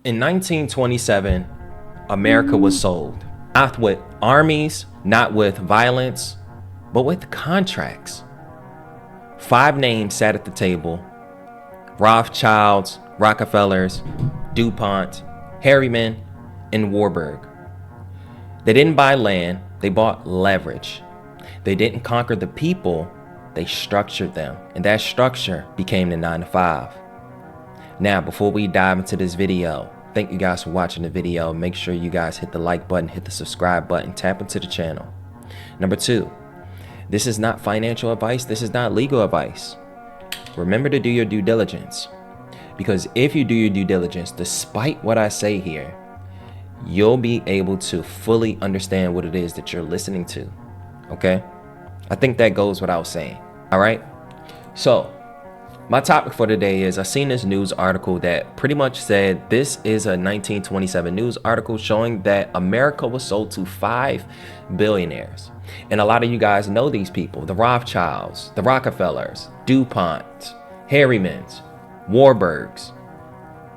In 1927, America was sold, not with armies, not with violence, but with contracts. 5 names sat at the table: Rothschilds, Rockefellers, DuPont, Harriman, and Warburg. They didn't buy land, they bought leverage. They didn't conquer the people, they structured them, and that structure became the 9 to 5. Now, before we dive into this video, thank you guys for watching the video. Make sure you guys hit the like button, hit the subscribe button, tap into the channel. Number 2, this is not financial advice. This is not legal advice. Remember to do your due diligence, because if you do your due diligence, despite what I say here, you'll be able to fully understand what it is that you're listening to. Okay? I think that goes without saying. All right? So, my topic for today is I seen this news article that pretty much said this is a 1927 news article showing that America was sold to 5 billionaires. And a lot of you guys know these people: the Rothschilds, the Rockefellers, DuPont, Harrimans, Warburgs.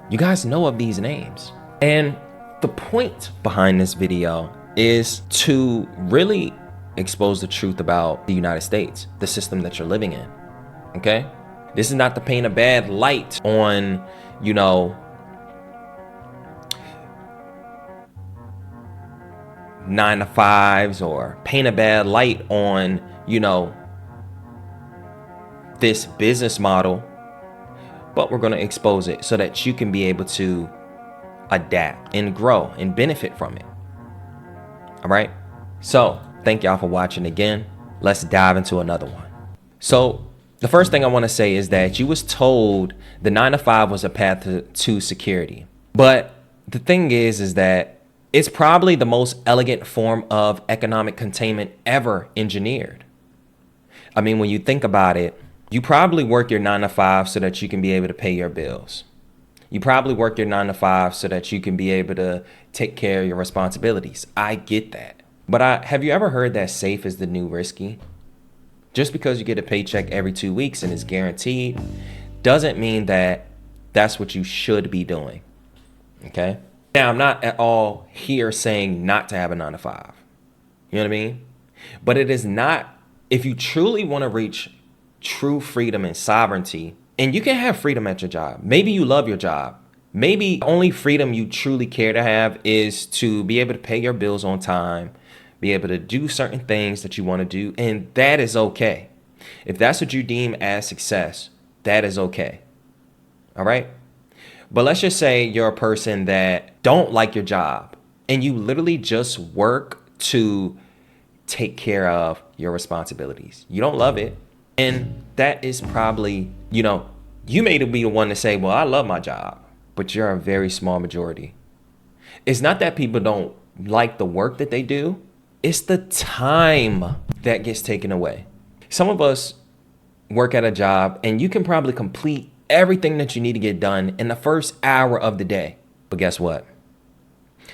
You guys know of these names. And the point behind this video is to really expose the truth about the United States, the system that you're living in. Okay? This is not to paint a bad light on, 9 to 5s, or paint a bad light on, this business model, but we're going to expose it so that you can be able to adapt and grow and benefit from it. All right. So thank y'all for watching again. Let's dive into another one. So the first thing I want to say is that you was told the 9 to 5 was a path to security. But the thing is that it's probably the most elegant form of economic containment ever engineered. I mean, when you think about it, you probably work your 9 to 5 so that you can be able to pay your bills. You probably work your 9 to 5 so that you can be able to take care of your responsibilities. I get that. But have you ever heard that safe is the new risky? Just because you get a paycheck every 2 weeks and it's guaranteed doesn't mean that that's what you should be doing. Okay? Now, I'm not at all here saying not to have a 9 to 5. You know what I mean? But it is not, if you truly want to reach true freedom and sovereignty, and you can have freedom at your job. Maybe you love your job. Maybe the only freedom you truly care to have is to be able to pay your bills on time, be able to do certain things that you want to do, and that is okay. If that's what you deem as success, that is okay. All right? But let's just say you're a person that don't like your job and you literally just work to take care of your responsibilities. You don't love it. And that is probably, you may be the one to say, well, I love my job, but you're a very small majority. It's not that people don't like the work that they do. It's the time that gets taken away. Some of us work at a job and you can probably complete everything that you need to get done in the first hour of the day. But guess what?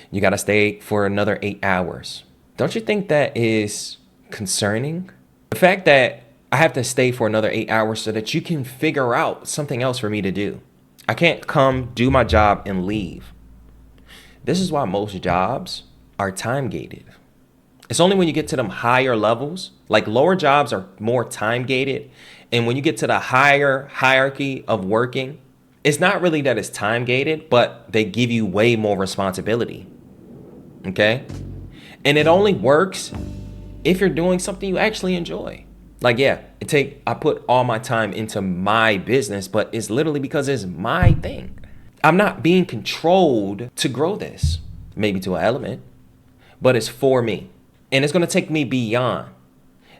You got to stay for another 8 hours. Don't you think that is concerning? The fact that I have to stay for another 8 hours so that you can figure out something else for me to do. I can't come do my job and leave. This is why most jobs are time gated. It's only when you get to them higher levels, like lower jobs are more time gated. And when you get to the higher hierarchy of working, it's not really that it's time gated, but they give you way more responsibility. Okay? And it only works if you're doing something you actually enjoy. Like, yeah, I put all my time into my business, but it's literally because it's my thing. I'm not being controlled to grow this, maybe to an element, but it's for me. And it's going to take me beyond.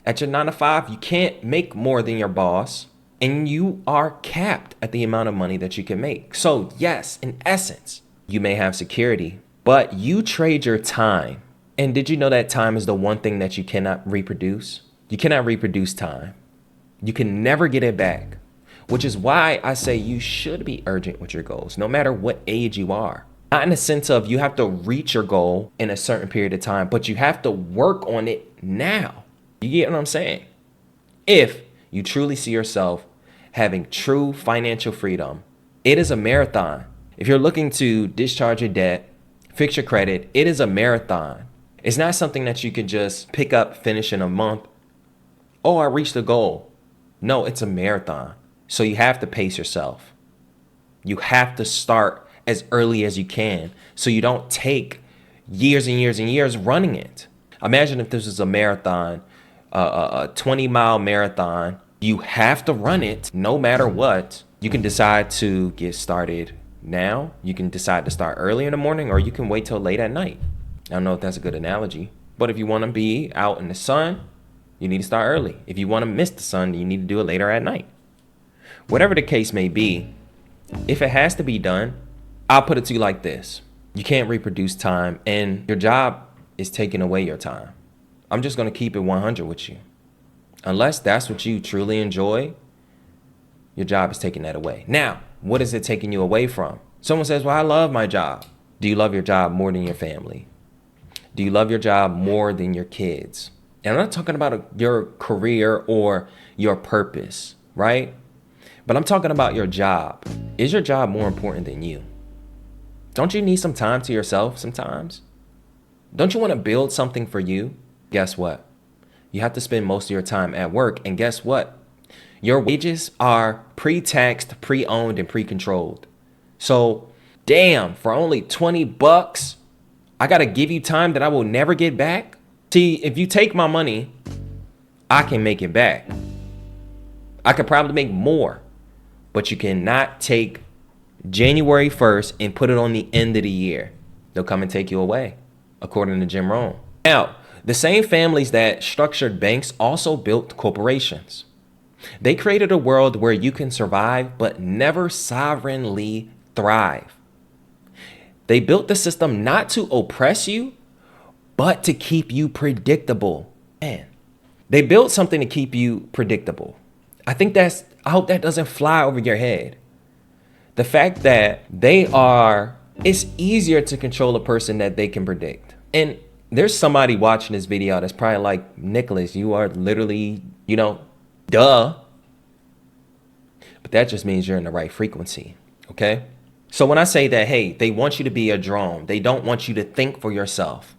At your 9 to 5, you can't make more than your boss, and you are capped at the amount of money that you can make. So yes, in essence, you may have security, but you trade your time. And did you know that time is the one thing that you cannot reproduce? You cannot reproduce time. You can never get it back, which is why I say you should be urgent with your goals, no matter what age you are. Not in the sense of you have to reach your goal in a certain period of time, but you have to work on it now. You get what I'm saying? If you truly see yourself having true financial freedom, it is a marathon. If you're looking to discharge your debt, fix your credit, it is a marathon. It's not something that you can just pick up, finish in a month. Oh, I reached the goal. No, it's a marathon. So you have to pace yourself. You have to start as early as you can so you don't take years and years and years running it. Imagine if this was a marathon, a 20-mile marathon. You have to run it no matter what. You can decide to get started now. You can decide to start early in the morning, or you can wait till late at night. I don't know if that's a good analogy, but if you want to be out in the sun, you need to start early. If you want to miss the sun, you need to do it later at night. Whatever the case may be, if it has to be done, I'll put it to you like this. You can't reproduce time, and your job is taking away your time. I'm just going to keep it 100 with you. Unless that's what you truly enjoy, your job is taking that away. Now, what is it taking you away from? Someone says, well, I love my job. Do you love your job more than your family? Do you love your job more than your kids? And I'm not talking about your career or your purpose, right? But I'm talking about your job. Is your job more important than you? Don't you need some time to yourself sometimes? Don't you want to build something for you? Guess what? You have to spend most of your time at work. And guess what? Your wages are pre-taxed, pre-owned, and pre-controlled. So, damn, for only 20 bucks, I got to give you time that I will never get back? See, if you take my money, I can make it back. I could probably make more, but you cannot take January 1st and put it on the end of the year. They'll come and take you away, according to Jim Rohn. Now, the same families that structured banks also built corporations. They created a world where you can survive but never sovereignly thrive. They built the system not to oppress you, but to keep you predictable. Man, they built something to keep you predictable. I hope that doesn't fly over your head. The fact that it's easier to control a person that they can predict. And there's somebody watching this video that's probably like, Nicholas, you are literally, duh. But that just means you're in the right frequency, okay? So when I say that, hey, they want you to be a drone. They don't want you to think for yourself.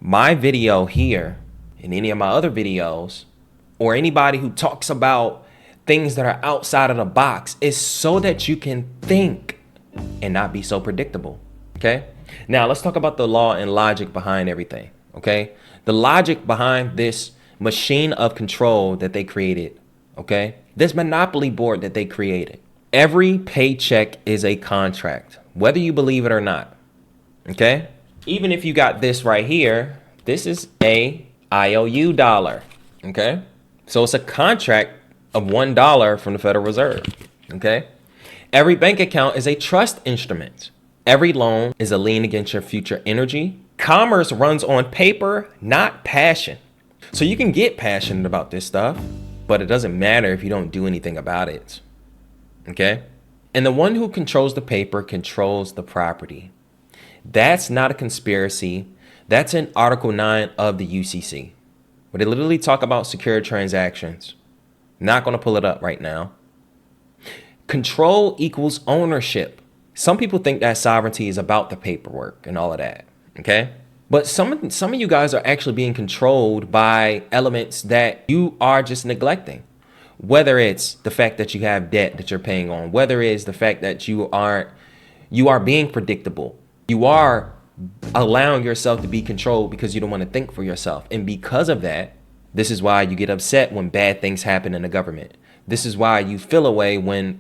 My video here and any of my other videos, or anybody who talks about things that are outside of the box, is so that you can think and not be so predictable, okay? Now, let's talk about the law and logic behind everything, okay? The logic behind this machine of control that they created, okay? This monopoly board that they created. Every paycheck is a contract, whether you believe it or not, okay? Even if you got this right here, this is a IOU dollar, okay? So it's a contract of $1 from the Federal Reserve, okay? Every bank account is a trust instrument. Every loan is a lien against your future energy. Commerce runs on paper, not passion. So you can get passionate about this stuff, but it doesn't matter if you don't do anything about it, okay? And the one who controls the paper controls the property. That's not a conspiracy. That's in Article 9 of the UCC, where they literally talk about secure transactions. Not going to pull it up right now. Control equals ownership. Some people think that sovereignty is about the paperwork and all of that, okay? But some of you guys are actually being controlled by elements that you are just neglecting. Whether it's the fact that you have debt that you're paying on, whether it's the fact that you are being predictable. You are allowing yourself to be controlled because you don't want to think for yourself. And because of that, this is why you get upset when bad things happen in the government. This is why you feel away when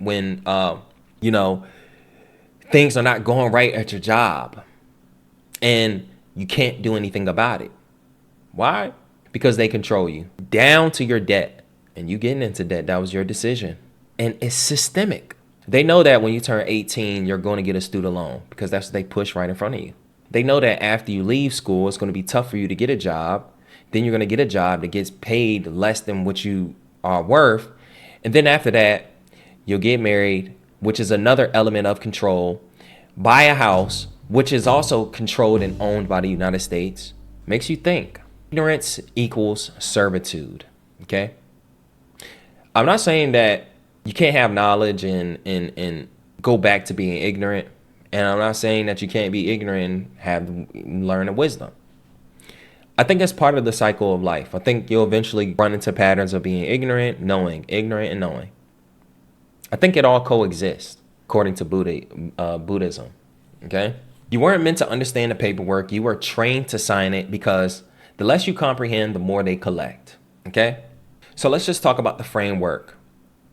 things are not going right at your job and you can't do anything about it. Why? Because they control you down to your debt, and you getting into debt. That was your decision. And it's systemic. They know that when you turn 18, you're going to get a student loan because that's what they push right in front of you. They know that after you leave school, it's going to be tough for you to get a job. Then you're going to get a job that gets paid less than what you are worth. And then after that, you'll get married, which is another element of control. Buy a house, which is also controlled and owned by the United States. Makes you think. Ignorance equals servitude, okay? I'm not saying that you can't have knowledge and go back to being ignorant. And I'm not saying that you can't be ignorant and learn the wisdom. I think that's part of the cycle of life. I think you'll eventually run into patterns of being ignorant, knowing, ignorant, and knowing. I think it all coexists, according to Buddhism. Okay? You weren't meant to understand the paperwork. You were trained to sign it because the less you comprehend, the more they collect. Okay? So let's just talk about the framework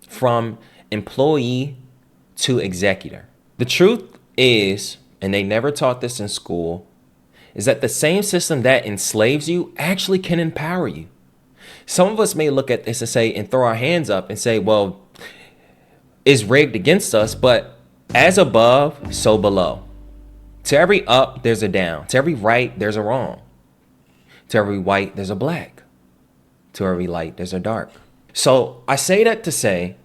from employee to executor. The truth is, and they never taught this in school, is that the same system that enslaves you actually can empower you. Some of us may look at this and say, and throw our hands up and say, well, it's rigged against us, but as above, so below. To every up, there's a down. To every right, there's a wrong. To every white, there's a black. To every light, there's a dark. So I say that to say,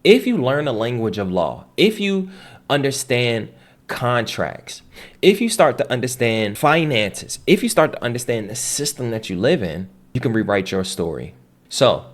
if you learn the language of law, if you understand contracts, if you start to understand finances, if you start to understand the system that you live in, you can rewrite your story. So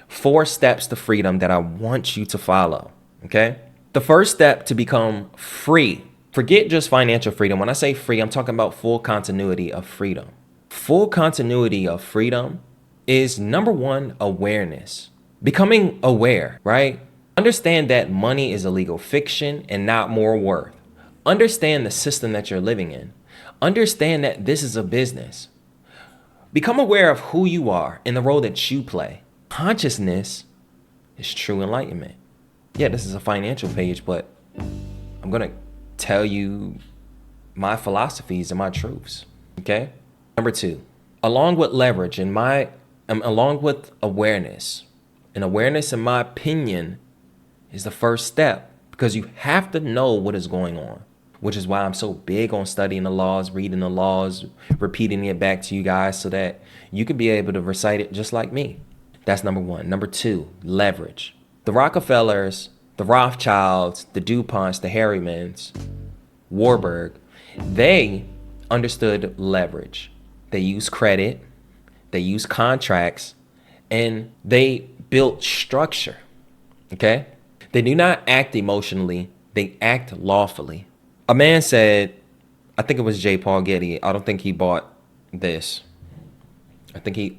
4 steps to freedom that I want you to follow. Okay. The first step to become free. Forget just financial freedom. When I say free, I'm talking about full continuity of freedom. Full continuity of freedom is number 1, awareness. Becoming aware, right? Understand that money is a legal fiction and not more worth. Understand the system that you're living in. Understand that this is a business. Become aware of who you are and the role that you play. Consciousness is true enlightenment. Yeah, this is a financial page, but I'm going to tell you my philosophies and my truths. Okay? Number 2, along with leverage along with awareness. And awareness, in my opinion, is the first step because you have to know what is going on, which is why I'm so big on studying the laws, reading the laws, repeating it back to you guys so that you can be able to recite it just like me. That's number 1. Number 2, leverage. The Rockefellers, the Rothschilds, the DuPonts, the Harrimans, Warburg, they understood leverage. They used credit, they used contracts, and they built structure. Okay? They do not act emotionally, they act lawfully. A man said, I think it was J. Paul Getty, I don't think he bought this. I think he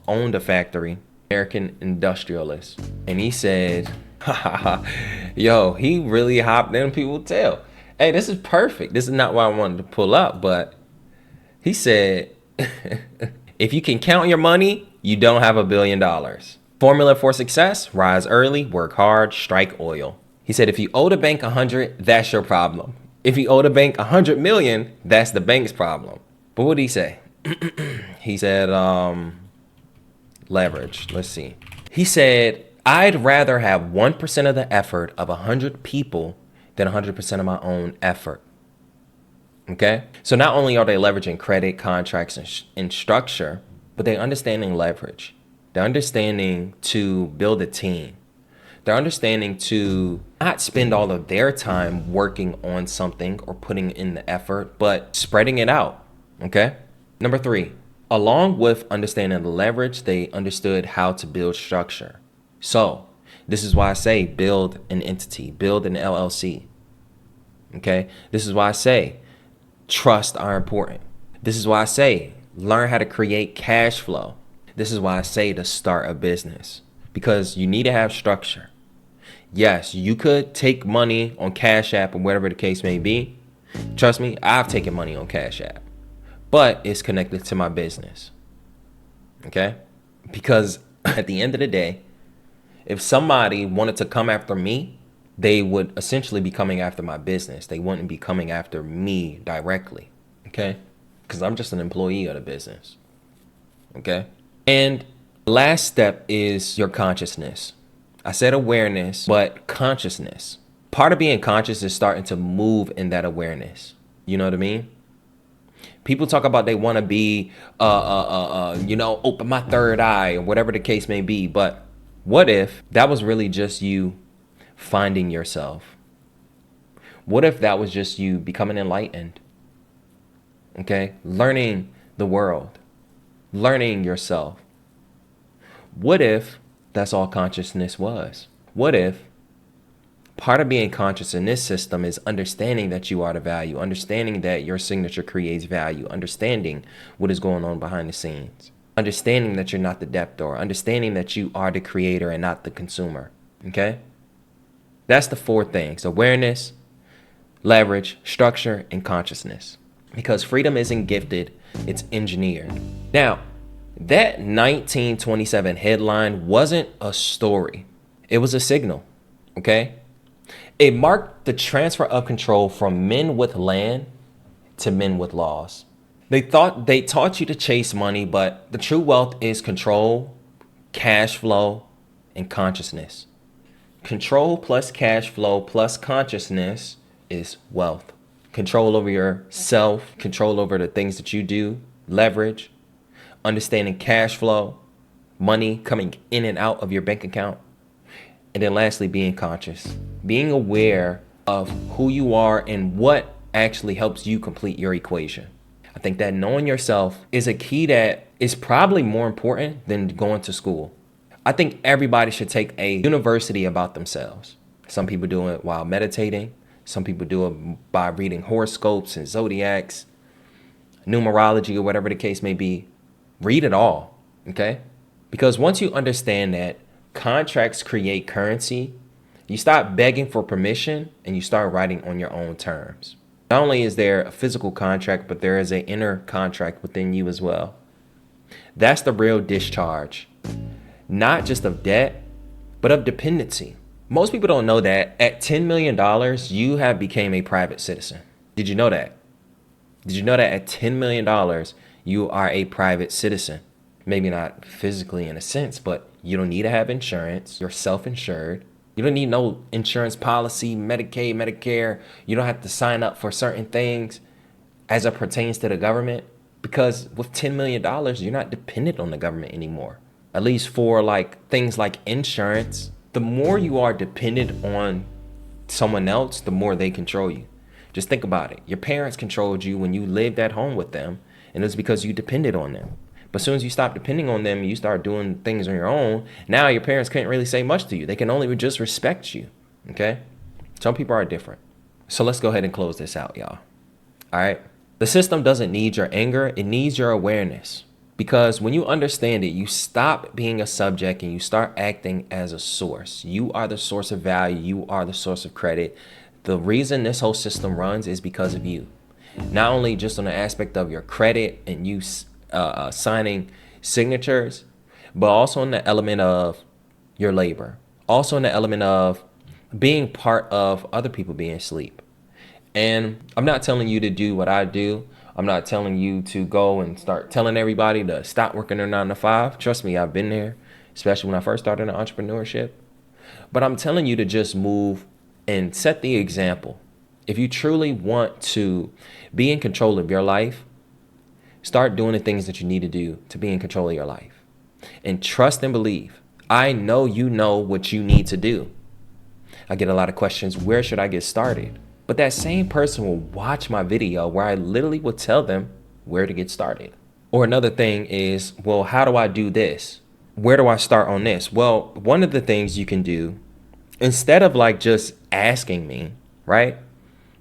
owned a factory, American industrialist. And he said, yo, he really hopped in people's tail. Hey, this is perfect. This is not what I wanted to pull up, but he said, if you can count your money, you don't have $1 billion. Formula for success: rise early, work hard, strike oil. He said, if you owe the bank 100, that's your problem. If you owe the bank 100 million, that's the bank's problem. But what did he say? He said, leverage. Let's see. He said, I'd rather have 1% of the effort of 100 people than 100% of my own effort. Okay? So not only are they leveraging credit, contracts, and structure, but they're understanding leverage. They're understanding to build a team. They're understanding to not spend all of their time working on something or putting in the effort, but spreading it out. Okay? Number 3, along with understanding the leverage, they understood how to build structure. So this is why I say build an entity, build an LLC. Okay? This is why I say trusts are important. This is why I say learn how to create cash flow. This is why I say to start a business, because you need to have structure. Yes, you could take money on Cash App or whatever the case may be. Trust me, I've taken money on Cash App, but it's connected to my business. Okay? Because at the end of the day, if somebody wanted to come after me, they would essentially be coming after my business. They wouldn't be coming after me directly. Okay? Because I'm just an employee of the business. Okay? And last step is your consciousness. I said awareness, but consciousness. Part of being conscious is starting to move in that awareness. You know what I mean? People talk about they want to be, open my third eye or whatever the case may be. But what if that was really just you finding yourself? What if that was just you becoming enlightened? Okay? Learning the world. Learning yourself. What if that's all consciousness was? What if Part of being conscious in this system is understanding that you are the value, understanding that your signature creates value, understanding what is going on behind the scenes, understanding that you're not the debtor, understanding that you are the creator and not the consumer. Okay? That's the 4 things: awareness, leverage, structure, and consciousness. Because freedom isn't gifted, it's engineered. Now, that 1927 headline wasn't a story. It was a signal, okay? It marked the transfer of control from men with land to men with laws. They taught you to chase money, but the true wealth is control, cash flow, and consciousness. Control plus cash flow plus consciousness is wealth. Control over yourself, control over the things that you do, leverage, understanding cash flow, money coming in and out of your bank account. And then lastly, being conscious, being aware of who you are and what actually helps you complete your equation. I think that knowing yourself is a key that is probably more important than going to school. I think everybody should take a university about themselves. Some people do it while meditating. Some people do it by reading horoscopes and zodiacs, numerology, or whatever the case may be. Read it all, okay? Because once you understand that contracts create currency, you stop begging for permission and you start writing on your own terms. Not only is there a physical contract, but there is an inner contract within you as well. That's the real discharge, not just of debt, but of dependency. Most people don't know that at $10 million, you have become a private citizen. Did you know that? Did you know that at $10 million, you are a private citizen? Maybe not physically in a sense, but you don't need to have insurance. You're self-insured. You don't need no insurance policy, Medicaid, Medicare. You don't have to sign up for certain things as it pertains to the government, because with $10 million, you're not dependent on the government anymore. At least for like things like insurance. The more you are dependent on someone else, the more they control you. Just think about it. Your parents controlled you when you lived at home with them, and it's because you depended on them. But as soon as you stop depending on them and you start doing things on your own, now your parents can't really say much to you. They can only just respect you, okay? Some people are different. So let's go ahead and close this out, y'all. All right? The system doesn't need your anger. It needs your awareness. Because when you understand it, you stop being a subject and you start acting as a source. You are the source of value. You are the source of credit. The reason this whole system runs is because of you. Not only just on the aspect of your credit and you signing signatures, but also in the element of your labor. Also in the element of being part of other people being asleep. And I'm not telling you to do what I do. I'm not telling you to go and start telling everybody to stop working their 9 to 5. Trust me, I've been there, especially when I first started in entrepreneurship. But I'm telling you to just move and set the example. If you truly want to be in control of your life, start doing the things that you need to do to be in control of your life. And trust and believe. I know you know what you need to do. I get a lot of questions, where should I get started? But that same person will watch my video where I literally will tell them where to get started. Or another thing is, well, how do I do this? Where do I start on this? Well, one of the things you can do, instead of like just asking me, right?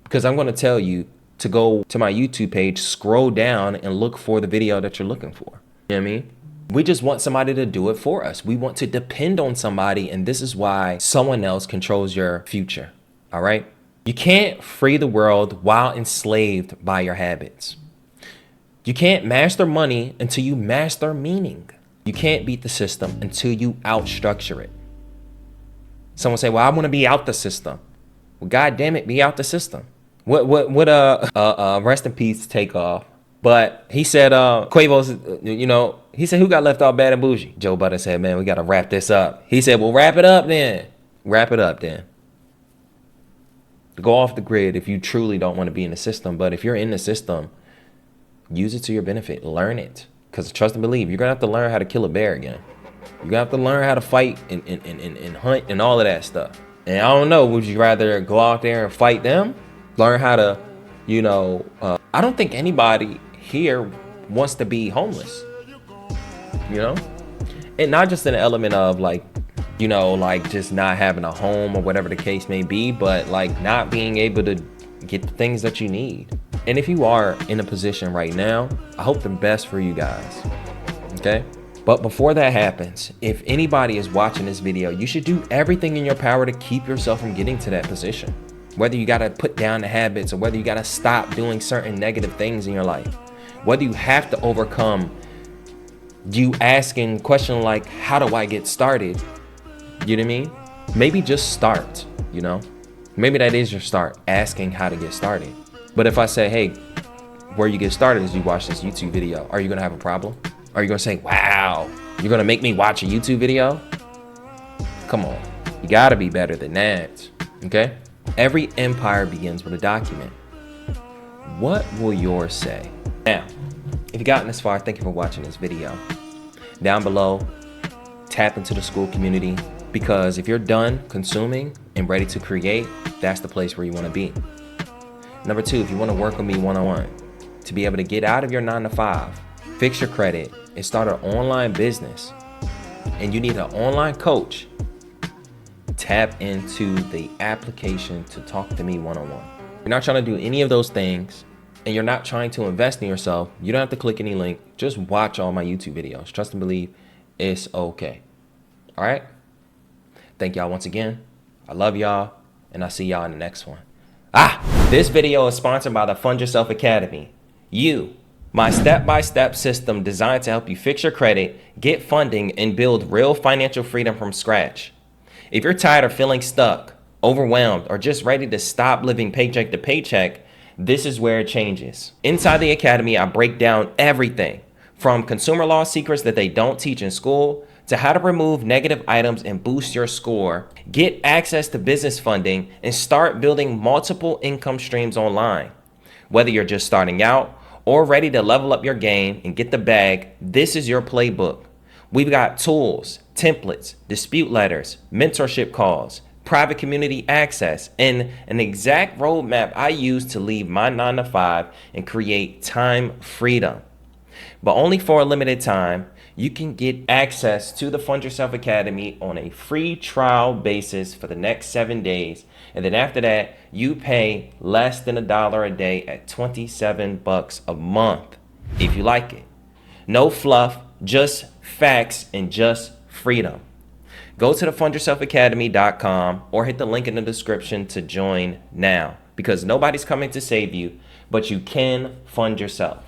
Because I'm going to tell you to go to my YouTube page, scroll down and look for the video that you're looking for. You know what I mean? We just want somebody to do it for us. We want to depend on somebody. And this is why someone else controls your future. All right? You can't free the world while enslaved by your habits. You can't master money until you master meaning. You can't beat the system until you outstructure it. Someone say, well, I want to be out the system. Well, God damn it, be out the system. Rest in peace, Takeoff. But he said, Quavo's, he said, who got left off bad and bougie? Joe Budden said, man, we got to wrap this up. He said, well, wrap it up then. Wrap it up then. Go off the grid if you truly don't want to be in the system. But if you're in the system, use it to your benefit. Learn it. Because trust and believe, you're going to have to learn how to kill a bear again. You're going to have to learn how to fight and hunt and all of that stuff. And I don't know, would you rather go out there and fight them? Learn how to, I don't think anybody here wants to be homeless, And not just an element of like, like just not having a home or whatever the case may be, but like not being able to get the things that you need. And if you are in a position right now, I hope the best for you guys, okay? But before that happens, if anybody is watching this video, you should do everything in your power to keep yourself from getting to that position. Whether you gotta put down the habits or whether you gotta stop doing certain negative things in your life, whether you have to overcome you asking question like, how do I get started? You know what I mean? Maybe just start, Maybe that is your start, asking how to get started. But if I say, hey, where you get started is you watch this YouTube video, are you gonna have a problem? Are you gonna say, wow, you're gonna make me watch a YouTube video? Come on, you gotta be better than that, okay? Every empire begins with a document. What will yours say? Now, if you've gotten this far, thank you for watching this video. Down below, tap into the school community, because if you're done consuming and ready to create, that's the place where you wanna be. Number 2, if you wanna work with me one-on-one, to be able to get out of your 9 to 5, fix your credit, and start an online business, and you need an online coach, tap into the application to talk to me one-on-one. You're not trying to do any of those things, and you're not trying to invest in yourself, you don't have to click any link. Just watch all my YouTube videos. Trust and believe, it's okay. All right? Thank y'all once again. I love y'all, and I'll see y'all in the next one. This video is sponsored by the Fund Yourself Academy. My step-by-step system designed to help you fix your credit, get funding, and build real financial freedom from scratch. If you're tired of feeling stuck, overwhelmed, or just ready to stop living paycheck to paycheck, this is where it changes. Inside the Academy, I break down everything from consumer law secrets that they don't teach in school to how to remove negative items and boost your score, get access to business funding, and start building multiple income streams online. Whether you're just starting out or ready to level up your game and get the bag, this is your playbook. We've got tools, templates, dispute letters, mentorship calls, private community access, and an exact roadmap I use to leave my 9 to 5 and create time freedom. But only for a limited time, you can get access to the Fund Yourself Academy on a free trial basis for the next 7 days. And then after that, you pay less than $1 a day at $27 a month, if you like it. No fluff, just facts and just freedom. Go to the fundyourselfacademy.com or hit the link in the description to join now, because nobody's coming to save you, but you can fund yourself.